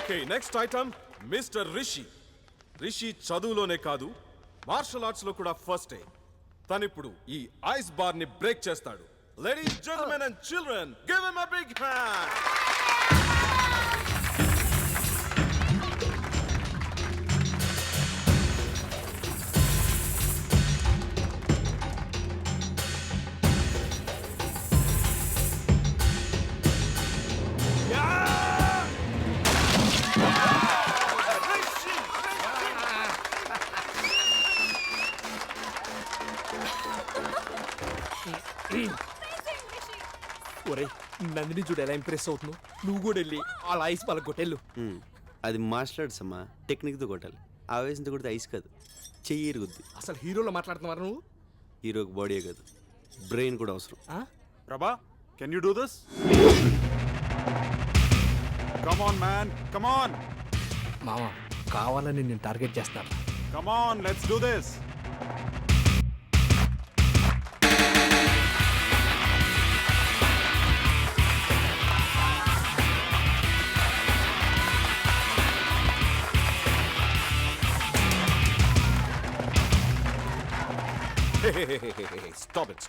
Okay next item mister Rishi చదువులోనే కాదు martial arts లో కూడా ఫస్ట్ తనిప్పుడు ఈ ఐస్ బార్ ని బ్రేక్ చేస్తాడు. Ladies gentlemen and children give him a big hand. ఒరే నందిని చూడు ఎలా ఇంప్రెస్ అవుతున్నావు. నువ్వు కూడా వెళ్ళి అలా ఐస్ పళ్ళ కొట్టెళ్ళు. అది మార్షల్ ఆర్ట్స్ అమ్మా, టెక్నిక్తో కొట్టాలి. ఆవేశంతో కొడితే ఐస్ కాదు, చెయ్యి ఇరుగుద్ది. అసలు హీరోలో మాట్లాడుతున్నారు నువ్వు. హీరోకి బాడీ కాదు, బ్రెయిన్ కూడా అవసరం. ప్రభా, can you do this? Come on man, come on. మామ కావాలని నేను టార్గెట్ చేస్తాను. Come on, let's do this. Stop it.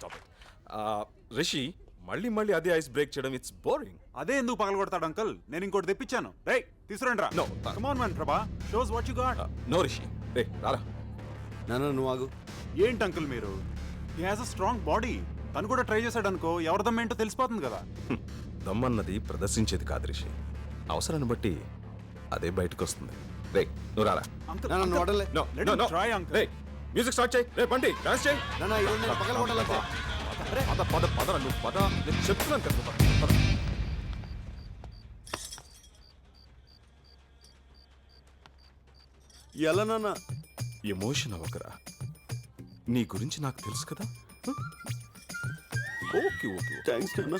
Rishi మళ్ళీ అదే ఐస్ బ్రేక్ చేయడం ఇట్స్ బోరింగ్. అదే ఎందుకు పగలగొడతాడు అంకల్? నేను ఇంకోటి తెప్పించాను. రేయ్ తీసుకురండి రా. No. Come on man Prabha, shows what you got. No Rishi, రే రారా. నాన్న నువ్వు ఆగు. ఏంటి అంకుల్ మీరు? He has a strong body. తను కూడా ట్రై చేశాడు అనుకో, ఎవరి దమ్మేంటో తెలిసిపోతుంది కదా. దమ్మన్నది ప్రదర్శించేది కాదు రిషి, అవసరాన్ని బట్టి అదే బయటకు వస్తుంది. రే నువ్వు రారా. అంకుల్ నాన్న నువ్వు వడలే. No Let him try, uncle. రే మ్యూజిక్ స్టార్ట్ చేయి. రే బండి డాన్స్ చేయి. నాన్న ఈరోజు నేను పగల కొట్టాలంటే. పద నువ్వు పద, నేను చెప్తున్నాను కదా పద. ఎలా నాన్న? ఎమోషన్ అవ్వకరా, నీ గురించి నాకు తెలుసు కదా. ఓకే థ్యాంక్స్ నాన్న.